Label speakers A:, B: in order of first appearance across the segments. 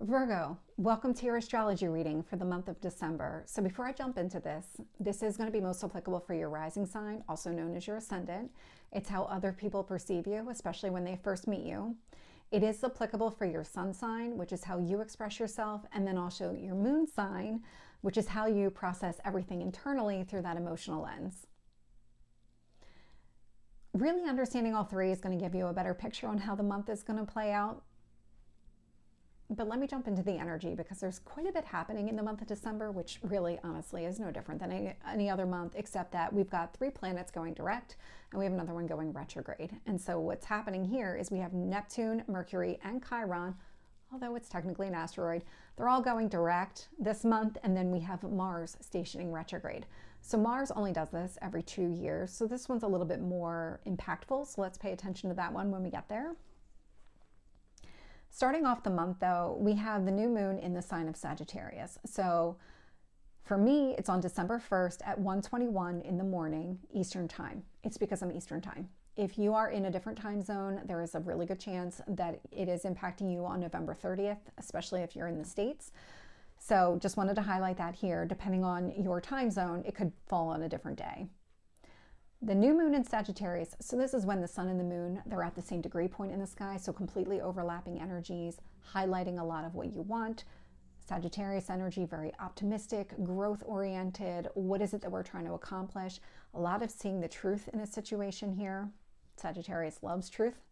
A: Virgo, welcome to your astrology reading for the month of December. So before I jump into this is going to be most applicable for your rising sign, also known as your ascendant. It's how other people perceive you, especially when they first meet you. It is applicable for your sun sign, which is how you express yourself, and then also your moon sign, which is how you process everything internally through that emotional lens. Really understanding all three is going to give you a better picture on how the month is going to play out. But let me jump into the energy because there's quite a bit happening in the month of December, which really, honestly, is no different than any other month, except that we've got 3 planets going direct and we have another one going retrograde. And so what's happening here is we have Neptune, Mercury, and Chiron, although it's technically an asteroid. They're all going direct this month, and then we have Mars stationing retrograde. So Mars only does this every 2 years, so this one's a little bit more impactful, so let's pay attention to that one when we get there. Starting off the month, though, we have the new moon in the sign of Sagittarius. So for me, it's on December 1st at 1:21 in the morning, Eastern time. It's because I'm Eastern time. If you are in a different time zone, there is a really good chance that it is impacting you on November 30th, especially if you're in the States. So just wanted to highlight that here. Depending on your time zone, it could fall on a different day. The new moon in Sagittarius, so this is when the sun and the moon, they're at the same degree point in the sky, so completely overlapping energies, highlighting a lot of what you want. Sagittarius energy, very optimistic, growth-oriented. What is it that we're trying to accomplish? A lot of seeing the truth in a situation here. Sagittarius loves truth.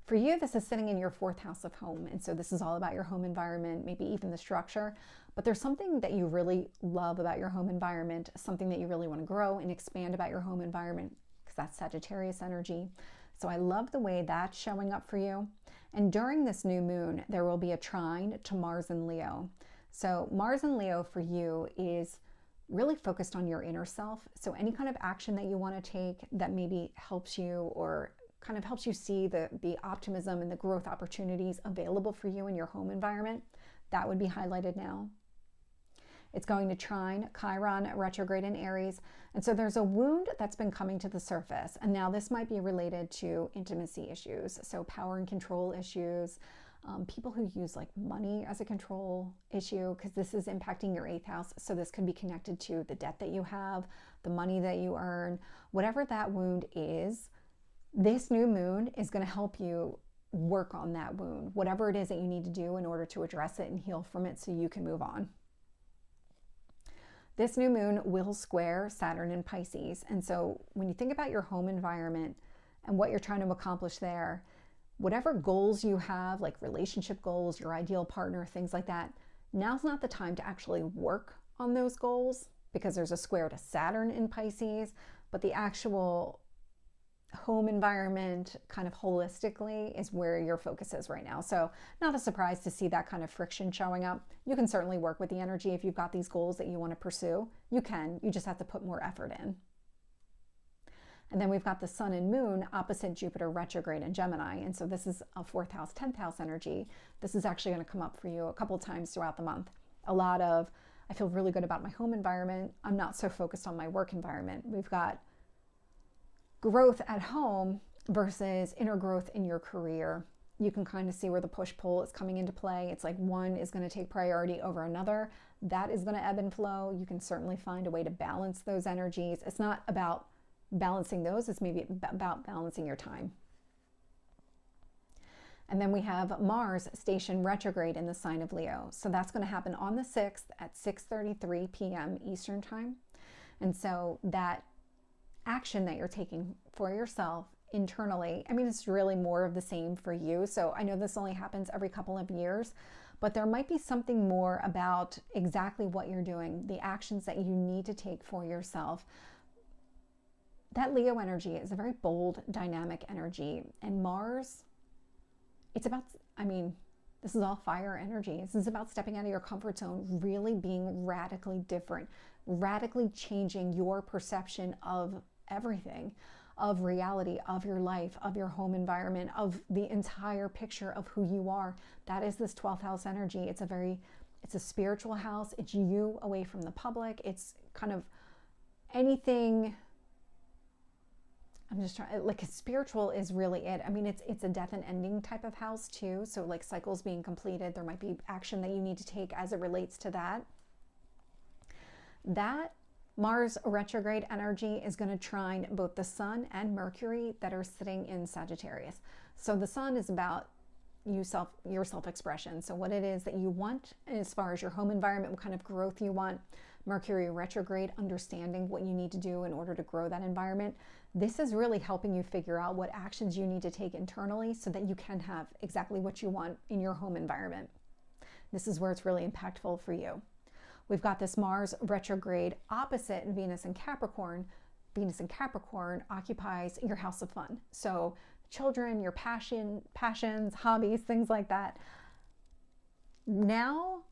A: For you, this is sitting in your 4th house of home, and so this is all about your home environment, maybe even the structure. But there's something that you really love about your home environment, something that you really want to grow and expand about your home environment, because that's Sagittarius energy. So I love the way that's showing up for you. And during this new moon, there will be a trine to Mars and Leo. So Mars and Leo for you is really focused on your inner self. So any kind of action that you want to take that maybe helps you or kind of helps you see the optimism and the growth opportunities available for you in your home environment, that would be highlighted now. It's going to trine Chiron, retrograde in Aries. And so there's a wound that's been coming to the surface. And now this might be related to intimacy issues. So power and control issues, people who use like money as a control issue, because this is impacting your 8th house. So this could be connected to the debt that you have, the money that you earn, whatever that wound is. This new moon is going to help you work on that wound, whatever it is that you need to do in order to address it and heal from it so you can move on. This new moon will square Saturn in Pisces. And so when you think about your home environment and what you're trying to accomplish there, whatever goals you have, like relationship goals, your ideal partner, things like that, now's not the time to actually work on those goals because there's a square to Saturn in Pisces, but the actual home environment kind of holistically is where your focus is right now. So not a surprise to see that kind of friction showing up. You can certainly work with the energy if you've got these goals that you want to pursue. You can, you just have to put more effort in. And then we've got the sun and moon opposite Jupiter retrograde in Gemini. And so this is a 4th house, 10th house energy. This is actually going to come up for you a couple times throughout the month. A lot of, I feel really good about my home environment. I'm not so focused on my work environment. We've got growth at home versus inner growth in your career. You can kind of see where the push-pull is coming into play. It's like one is going to take priority over another. That is going to ebb and flow. You can certainly find a way to balance those energies. It's not about balancing those, it's maybe about balancing your time. And then we have Mars station retrograde in the sign of Leo. So that's going to happen on the 6th at 6:33 p.m. Eastern time. And so that action that you're taking for yourself internally, I mean, it's really more of the same for you. So I know this only happens every couple of years, but there might be something more about exactly what you're doing, the actions that you need to take for yourself. That Leo energy is a very bold, dynamic energy. And Mars, it's about, I mean, this is all fire energy. This is about stepping out of your comfort zone, really being radically different, radically changing your perception of everything, of reality, of your life, of your home environment, of the entire picture of who you are. That is this 12th house energy. It's a spiritual house. It's you away from the public. It's kind of anything I'm just trying, like, spiritual is really it. I mean, it's a death and ending type of house too. So like cycles being completed, there might be action that you need to take as it relates to that. That Mars retrograde energy is going to trine both the Sun and Mercury that are sitting in Sagittarius. So the Sun is about your self-expression. So what it is that you want as far as your home environment, what kind of growth you want. Mercury retrograde, understanding what you need to do in order to grow that environment. This is really helping you figure out what actions you need to take internally so that you can have exactly what you want in your home environment. This is where it's really impactful for you. We've got this Mars retrograde opposite Venus in Capricorn. Venus in Capricorn occupies your house of fun. So children, your passions, hobbies, things like that. Now,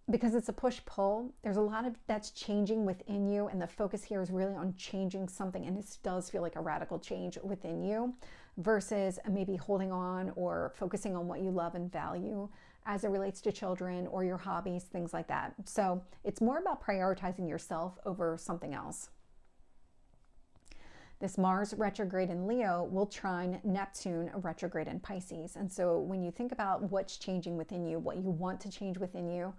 A: because it's a push-pull, there's a lot of that's changing within you, and the focus here is really on changing something, and this does feel like a radical change within you versus maybe holding on or focusing on what you love and value as it relates to children or your hobbies, things like that. So it's more about prioritizing yourself over something else. This Mars retrograde in Leo will trine Neptune retrograde in Pisces. And so when you think about what's changing within you, what you want to change within you,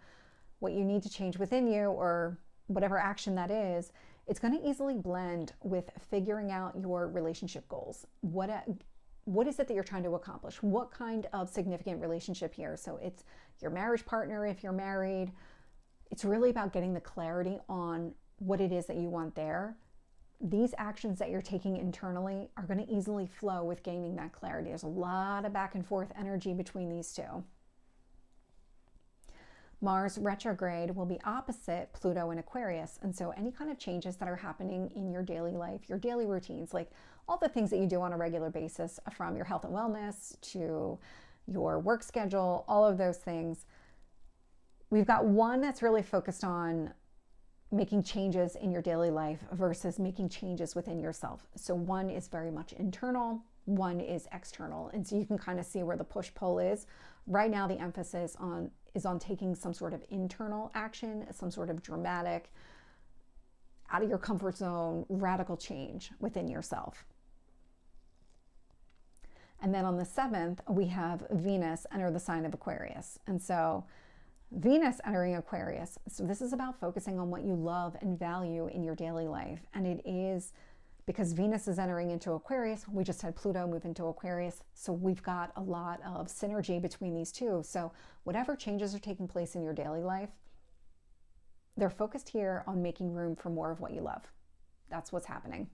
A: what you need to change within you, or whatever action that is, it's going to easily blend with figuring out your relationship goals. What is it that you're trying to accomplish? What kind of significant relationship here? So it's your marriage partner if you're married. It's really about getting the clarity on what it is that you want there. These actions that you're taking internally are going to easily flow with gaining that clarity. There's a lot of back and forth energy between these two. Mars retrograde will be opposite Pluto in Aquarius. And so any kind of changes that are happening in your daily life, your daily routines, like all the things that you do on a regular basis, from your health and wellness to your work schedule, all of those things. We've got one that's really focused on making changes in your daily life versus making changes within yourself. So one is very much internal, one is external. And so you can kind of see where the push-pull is. Right now, the emphasis is on taking some sort of internal action, some sort of dramatic, out of your comfort zone, radical change within yourself. And then on the 7th, we have Venus enter the sign of Aquarius. And so Venus entering Aquarius. So this is about focusing on what you love and value in your daily life. And it is because Venus is entering into Aquarius. We just had Pluto move into Aquarius. So we've got a lot of synergy between these two. So whatever changes are taking place in your daily life, they're focused here on making room for more of what you love. That's what's happening.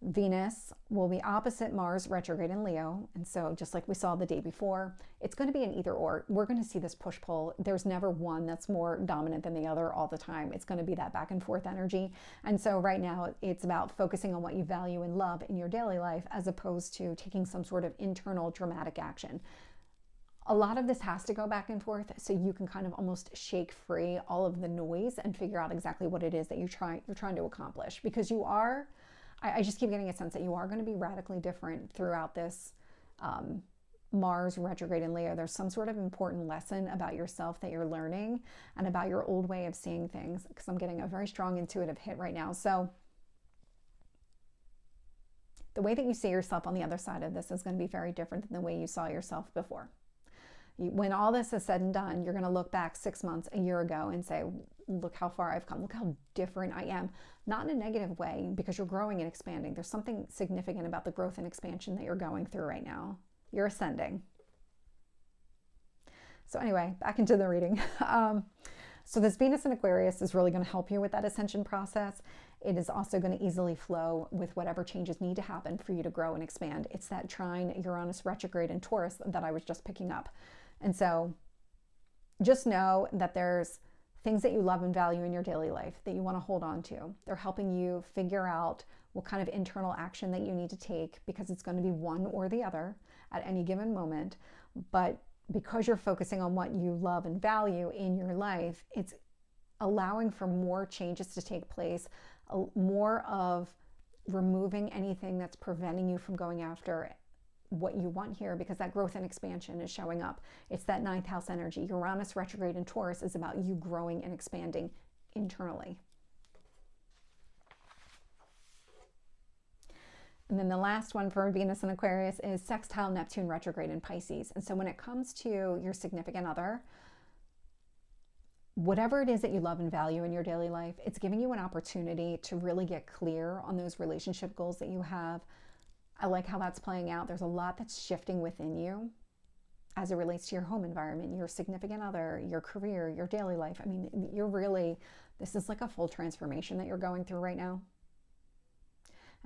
A: Venus will be opposite Mars retrograde in Leo. And so just like we saw the day before, it's going to be an either or. We're going to see this push-pull. There's never one that's more dominant than the other all the time. It's going to be that back and forth energy. And so right now it's about focusing on what you value and love in your daily life as opposed to taking some sort of internal dramatic action. A lot of this has to go back and forth so you can kind of almost shake free all of the noise and figure out exactly what it is that you're trying to accomplish, because you are, I just keep getting a sense that you are going to be radically different throughout this Mars retrograde in Leo. There's some sort of important lesson about yourself that you're learning and about your old way of seeing things, because I'm getting a very strong intuitive hit right now. So the way that you see yourself on the other side of this is going to be very different than the way you saw yourself before. When all this is said and done, you're going to look back 6 months, a year ago and say, look how far I've come. Look how different I am. Not in a negative way, because you're growing and expanding. There's something significant about the growth and expansion that you're going through right now. You're ascending. So anyway, back into the reading. So this Venus in Aquarius is really going to help you with that ascension process. It is also going to easily flow with whatever changes need to happen for you to grow and expand. It's that trine Uranus retrograde in Taurus that I was just picking up. And so just know that there's things that you love and value in your daily life that you want to hold on to. They're helping you figure out what kind of internal action that you need to take, because it's going to be one or the other at any given moment. But because you're focusing on what you love and value in your life, it's allowing for more changes to take place, more of removing anything that's preventing you from going after what you want here, because that growth and expansion is showing up. It's that 9th house energy. Uranus retrograde in Taurus is about you growing and expanding internally. And then the last one for Venus and Aquarius is sextile Neptune retrograde in Pisces. And so when it comes to your significant other, whatever it is that you love and value in your daily life, it's giving you an opportunity to really get clear on those relationship goals that you have. I like how that's playing out. There's a lot that's shifting within you as it relates to your home environment, your significant other, your career, your daily life. I mean, this is like a full transformation that you're going through right now.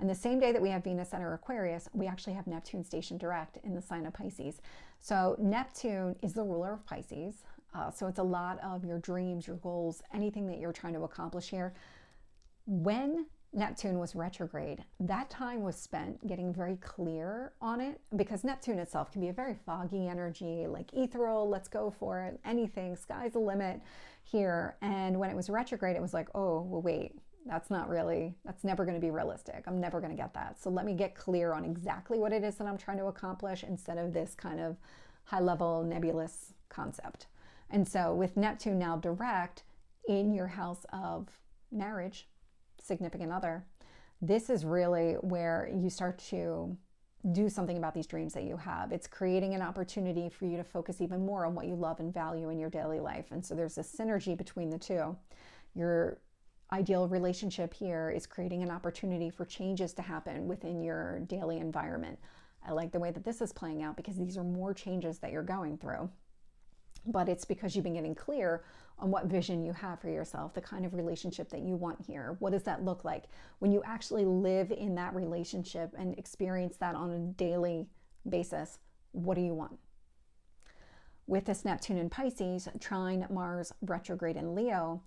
A: And the same day that we have Venus enter Aquarius, we actually have Neptune stationed direct in the sign of Pisces. So Neptune is the ruler of Pisces. So it's a lot of your dreams, your goals, anything that you're trying to accomplish here. When Neptune was retrograde, that time was spent getting very clear on it, because Neptune itself can be a very foggy energy, like ethereal, let's go for it, anything, sky's the limit here. And when it was retrograde, it was like, oh, well, wait, that's never going to be realistic. I'm never going to get that. So let me get clear on exactly what it is that I'm trying to accomplish instead of this kind of high-level nebulous concept. And so with Neptune now direct in your house of marriage, significant other, this is really where you start to do something about these dreams that you have. It's creating an opportunity for you to focus even more on what you love and value in your daily life. And so there's a synergy between the two. Your ideal relationship here is creating an opportunity for changes to happen within your daily environment. I like the way that this is playing out because these are more changes that you're going through. But it's because you've been getting clear on what vision you have for yourself, the kind of relationship that you want here. What does that look like when you actually live in that relationship and experience that on a daily basis? What do you want? With this Neptune in Pisces, trine Mars retrograde in Leo,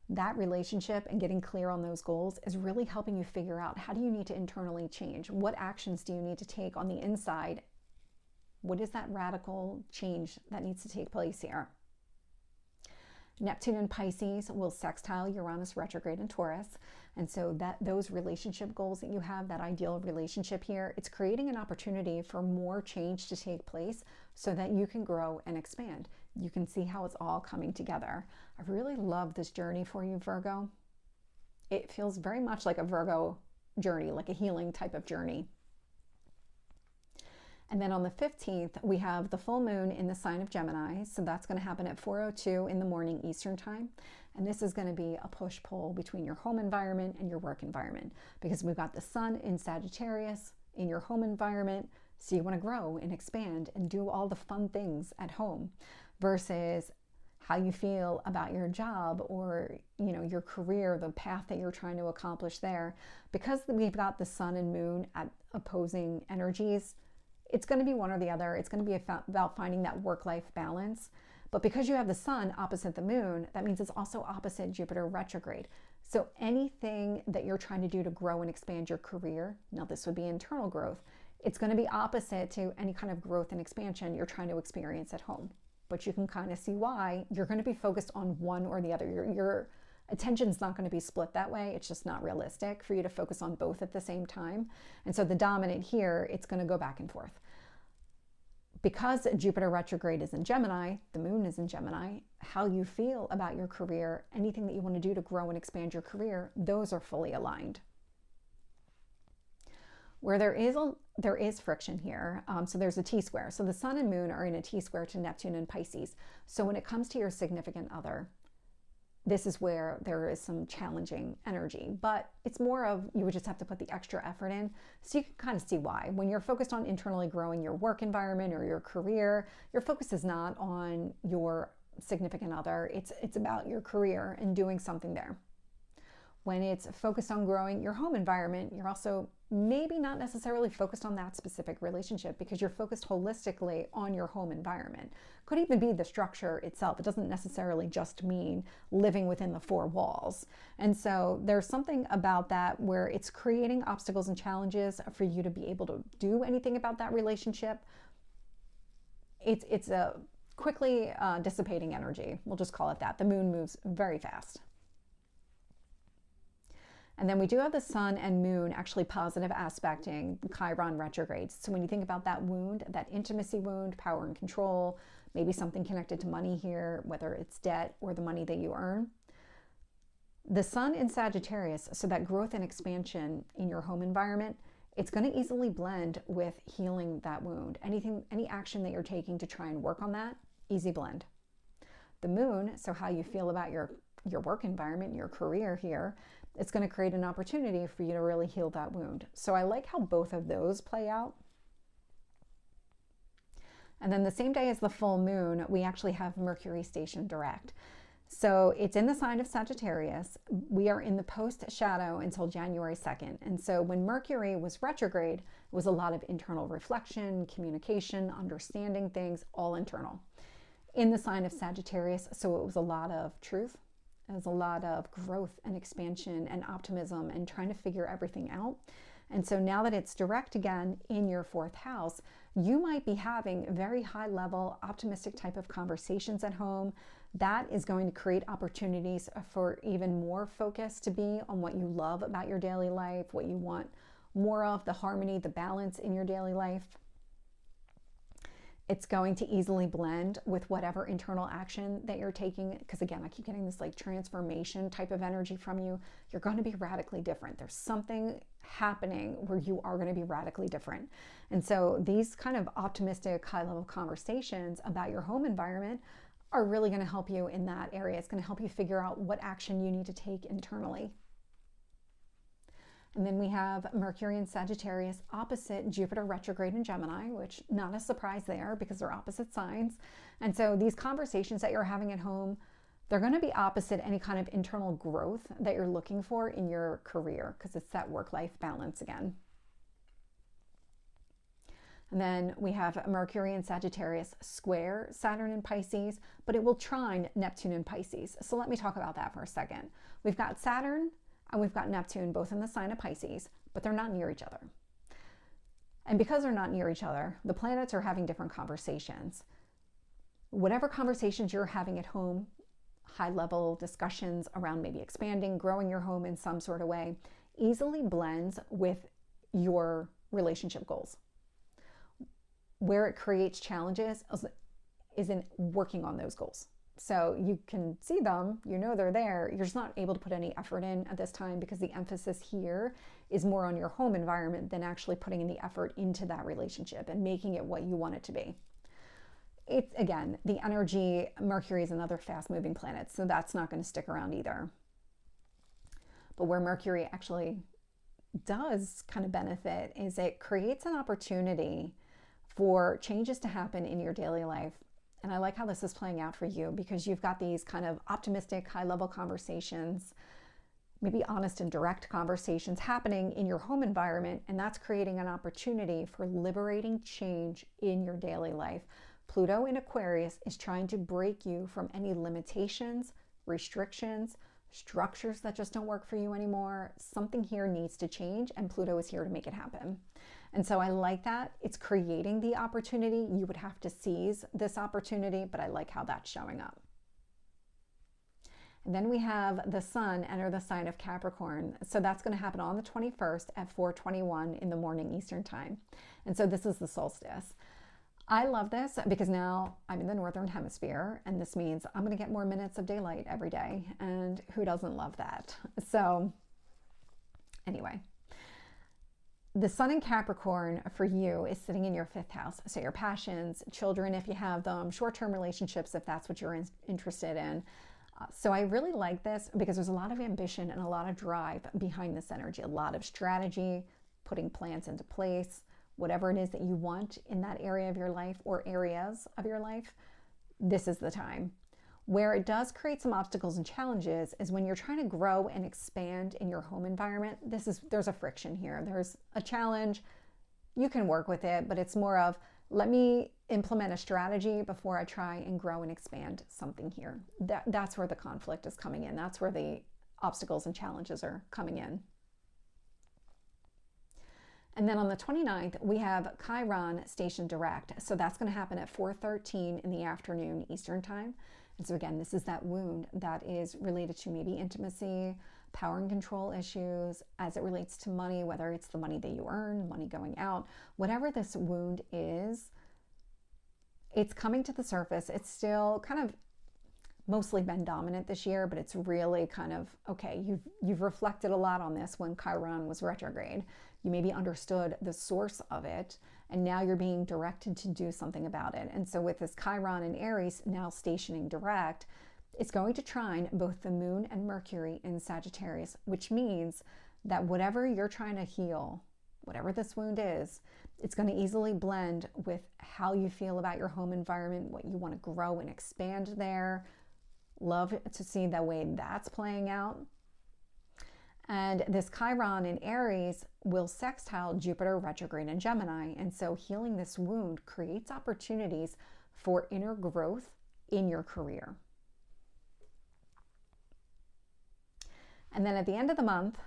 A: that relationship and getting clear on those goals is really helping you figure out, how do you need to internally change? What actions do you need to take on the inside? What is that radical change that needs to take place here? Neptune in Pisces will sextile Uranus retrograde in Taurus. And so those relationship goals that you have, that ideal relationship here, it's creating an opportunity for more change to take place so that you can grow and expand. You can see how it's all coming together. I really love this journey for you, Virgo. It feels very much like a Virgo journey, like a healing type of journey. And then on the 15th, we have the full moon in the sign of Gemini. So that's going to happen at 4:02 in the morning Eastern time. And this is going to be a push-pull between your home environment and your work environment, because we've got the sun in Sagittarius in your home environment. So you want to grow and expand and do all the fun things at home, versus how you feel about your job or, your career, the path that you're trying to accomplish there. Because we've got the sun and moon at opposing energies, it's going to be one or the other. It's going to be about finding that work-life balance. But because you have the sun opposite the moon, that means it's also opposite Jupiter retrograde. So anything that you're trying to do to grow and expand your career, now this would be internal growth, it's going to be opposite to any kind of growth and expansion you're trying to experience at home. But you can kind of see why you're going to be focused on one or the other. Your attention's not going to be split that way. It's just not realistic for you to focus on both at the same time. And so the dominant here, it's going to go back and forth. Because Jupiter retrograde is in Gemini, the moon is in Gemini, how you feel about your career, anything that you want to do to grow and expand your career, those are fully aligned. Where there is friction here, so there's a T-square. So the sun and moon are in a T-square to Neptune and Pisces. So when it comes to your significant other, this is where there is some challenging energy, but it's more of, you would just have to put the extra effort in. So you can kind of see why. When you're focused on internally growing your work environment or your career, your focus is not on your significant other. It's about your career and doing something there. When it's focused on growing your home environment, you're also maybe not necessarily focused on that specific relationship, because you're focused holistically on your home environment. Could even be the structure itself. It doesn't necessarily just mean living within the four walls. And so there's something about that where it's creating obstacles and challenges for you to be able to do anything about that relationship. It's a quickly dissipating energy. We'll just call it that. The moon moves very fast. And then we do have the sun and moon actually positive aspecting Chiron retrogrades. So when you think about that wound, that intimacy wound, power and control, maybe something connected to money here, whether it's debt or the money that you earn. The sun in Sagittarius, so that growth and expansion in your home environment, it's going to easily blend with healing that wound. Any action that you're taking to try and work on that, easy blend. The moon, so how you feel about your work environment, your career here, it's going to create an opportunity for you to really heal that wound. So I like how both of those play out. And then the same day as the full moon, we actually have Mercury stationed direct. So it's in the sign of Sagittarius. We are in the post shadow until January 2nd. And so when Mercury was retrograde, it was a lot of internal reflection, communication, understanding things, all internal. In the sign of Sagittarius, so it was a lot of truth. It was a lot of growth and expansion and optimism and trying to figure everything out. And so now that it's direct again in your 4th house, you might be having very high level, optimistic type of conversations at home. That is going to create opportunities for even more focus to be on what you love about your daily life, what you want more of, the harmony, the balance in your daily life. It's going to easily blend with whatever internal action that you're taking. Because again, I keep getting this like transformation type of energy from you. You're going to be radically different. There's something happening where you are going to be radically different. And so these kind of optimistic, high-level conversations about your home environment are really going to help you in that area. It's going to help you figure out what action you need to take internally. And then we have Mercury in Sagittarius opposite Jupiter retrograde in Gemini, which not a surprise there because they're opposite signs. And so these conversations that you're having at home, they're going to be opposite any kind of internal growth that you're looking for in your career, because it's that work-life balance again. And then we have Mercury in Sagittarius square Saturn in Pisces, but it will trine Neptune in Pisces. So let me talk about that for a second. We've got Saturn and we've got Neptune both in the sign of Pisces, but they're not near each other. And because they're not near each other, the planets are having different conversations. Whatever conversations you're having at home, high-level discussions around maybe expanding, growing your home in some sort of way, easily blends with your relationship goals. Where it creates challenges is in working on those goals. So you can see them, you know they're there, you're just not able to put any effort in at this time because the emphasis here is more on your home environment than actually putting in the effort into that relationship and making it what you want it to be. It's, again, the energy, Mercury is another fast-moving planet, so that's not going to stick around either. But where Mercury actually does kind of benefit is it creates an opportunity for changes to happen in your daily life. And I like how this is playing out for you because you've got these kind of optimistic, high-level conversations, maybe honest and direct conversations happening in your home environment, and that's creating an opportunity for liberating change in your daily life. Pluto in Aquarius is trying to break you from any limitations, restrictions, structures that just don't work for you anymore. Something here needs to change, and Pluto is here to make it happen. And so I like that. It's creating the opportunity. You would have to seize this opportunity, but I like how that's showing up. And then we have the sun enter the sign of Capricorn. So that's going to happen on the 21st at 4:21 in the morning Eastern time. And so this is the solstice. I love this because now I'm in the Northern Hemisphere, and this means I'm going to get more minutes of daylight every day. And who doesn't love that? So anyway, the sun in Capricorn for you is sitting in your 5th house. So your passions, children, if you have them, short-term relationships, if that's what you're interested in. So I really like this because there's a lot of ambition and a lot of drive behind this energy, a lot of strategy, putting plans into place, whatever it is that you want in that area of your life or areas of your life, this is the time. Where it does create some obstacles and challenges is when you're trying to grow and expand in your home environment. There's a friction here. There's a challenge. You can work with it, but it's more of, let me implement a strategy before I try and grow and expand something here. That's where the conflict is coming in. That's where the obstacles and challenges are coming in. And then on the 29th, we have Chiron stationed direct. So that's going to happen at 4:13 in the afternoon Eastern time. And so again, this is that wound that is related to maybe intimacy, power and control issues as it relates to money, whether it's the money that you earn, money going out, whatever this wound is, it's coming to the surface. It's still kind of mostly been dominant this year, but it's really kind of, okay, you've reflected a lot on this when Chiron was retrograde. You maybe understood the source of it, and now you're being directed to do something about it. And so with this Chiron in Aries now stationing direct, it's going to trine both the moon and Mercury in Sagittarius, which means that whatever you're trying to heal, whatever this wound is, it's going to easily blend with how you feel about your home environment, what you want to grow and expand there. Love to see the way that's playing out. And this Chiron in Aries will sextile Jupiter retrograde in Gemini. And so healing this wound creates opportunities for inner growth in your career. And then at the end of the month,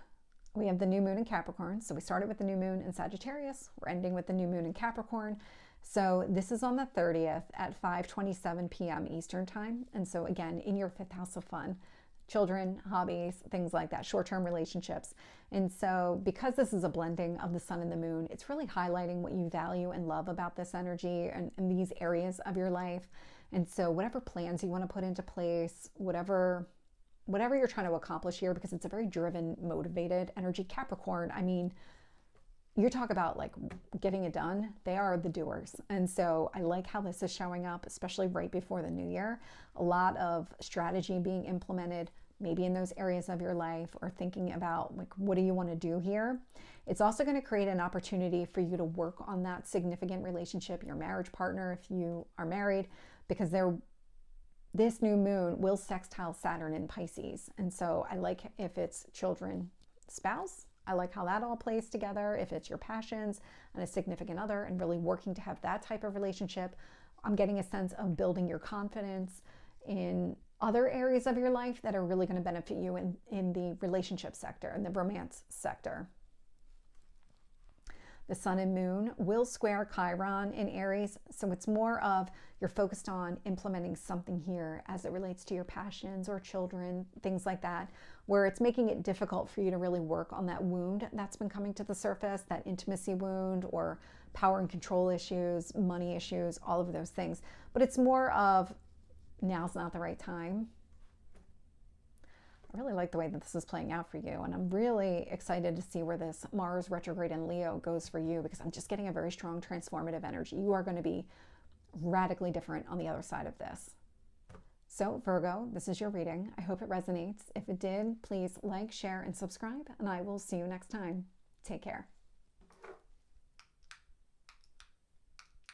A: we have the new moon in Capricorn. So we started with the new moon in Sagittarius. We're ending with the new moon in Capricorn. So this is on the 30th at 5:27 p.m. Eastern time. And so again, in your 5th house of fun, children, hobbies, things like that, short-term relationships. And so because this is a blending of the sun and the moon, it's really highlighting what you value and love about this energy and these areas of your life. And so whatever plans you want to put into place, whatever you're trying to accomplish here, because it's a very driven, motivated energy. Capricorn, I mean, you talk about like getting it done. They are the doers. And so I like how this is showing up, especially right before the new year. A lot of strategy being implemented, maybe in those areas of your life, or thinking about like, what do you want to do here? It's also going to create an opportunity for you to work on that significant relationship, your marriage partner, if you are married, because this new moon will sextile Saturn in Pisces. And so I like if it's children, spouse, I like how that all plays together. If it's your passions and a significant other and really working to have that type of relationship, I'm getting a sense of building your confidence in other areas of your life that are really going to benefit you in the relationship sector and the romance sector. The sun and moon will square Chiron in Aries. So it's more of you're focused on implementing something here as it relates to your passions or children, things like that, where it's making it difficult for you to really work on that wound that's been coming to the surface, that intimacy wound or power and control issues, money issues, all of those things. But it's more of now's not the right time. I really like the way that this is playing out for you, and I'm really excited to see where this Mars retrograde in Leo goes for you, because I'm just getting a very strong transformative energy. You are going to be radically different on the other side of this. So Virgo, this is your reading. I hope it resonates. If it did, please like, share, and subscribe, and I will see you next time. Take care.